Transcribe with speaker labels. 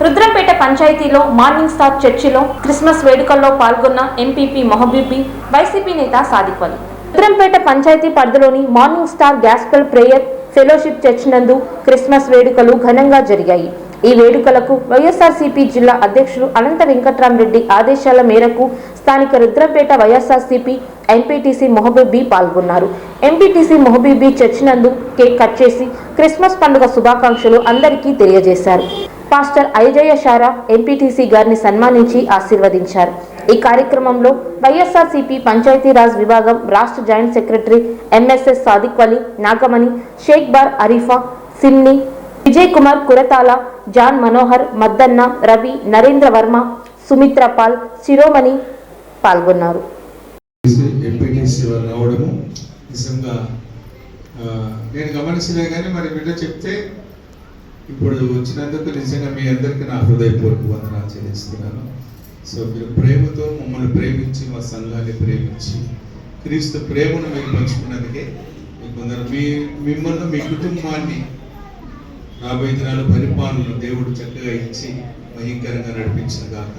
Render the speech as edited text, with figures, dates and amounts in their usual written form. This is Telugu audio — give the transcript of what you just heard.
Speaker 1: రుద్రంపేట పంచాయతీలో మార్నింగ్ స్టార్ చర్చిలో క్రిస్మస్ వేడుకల్లో పాల్గొన్న ఎంపీపీ మొహబూబీ, వైసీపీ నేత సాదిక్ అలీ. రుద్రంపేట పంచాయతీ పరిధిలోని morning star gospel prayer fellowship church నందు క్రిస్మస్ వేడుకలు ఘనంగా జరిగాయి. ఈ వేడుకలకు వైఎస్ఆర్సీపీ జిల్లా అధ్యక్షుడు అనంత వెంకట్రామరెడ్డి ఆదేశాల మేరకు స్థానిక రుద్రంపేట వైఎస్ఆర్సీపీ ఎంపీటీసీ మొహబూబీ పాల్గొన్నారు. ఎంపీటీసీ మొహబూబీ చర్చ్ నందు కేక్ కట్ చేసి క్రిస్మస్ పండుగ శుభాకాంక్షలు అందరికీ తెలియజేశారు. పాస్టర్ ఐజయ్య షారా ఎంపీటీసీ గారిని సన్మానించి ఆశీర్వదించారు. ఈ కార్యక్రమంలో వైఎస్ఆర్సీపీ పంచాయతీరాజ్ విభాగం రాష్ట్ర joint secretary MSS Sadiq Ali, Nagamani, Sheikh బార్ అరీఫా, సిమ్ని, విజయ్ కుమార్ కురతాల, జాన్ మనోహర్, మద్దన్న, రవి, నరేంద్ర వర్మ, సుమిత్ర పాల్, శిరోమణి పాల్గొన్నారు.
Speaker 2: నేను గమనించలే కానీ మరి బిడ్డ చెప్తే ఇప్పుడు వచ్చినందుకు నిజంగా మీ అందరికీ నా హృదయపూర్వక వందనాలు చెల్లిస్తున్నాను. సో మీరు ప్రేమతో మమ్మల్ని ప్రేమించి మా సంఘాన్ని ప్రేమించి క్రీస్తు ప్రేమను మీరు పంచుకున్నందుకే మీకు కొందరు మిమ్మల్ని మీ కుటుంబాన్ని రాబోయే దినాల పరిపాలన దేవుడు చక్కగా ఇచ్చి భయంకరంగా నడిపించిన గాక.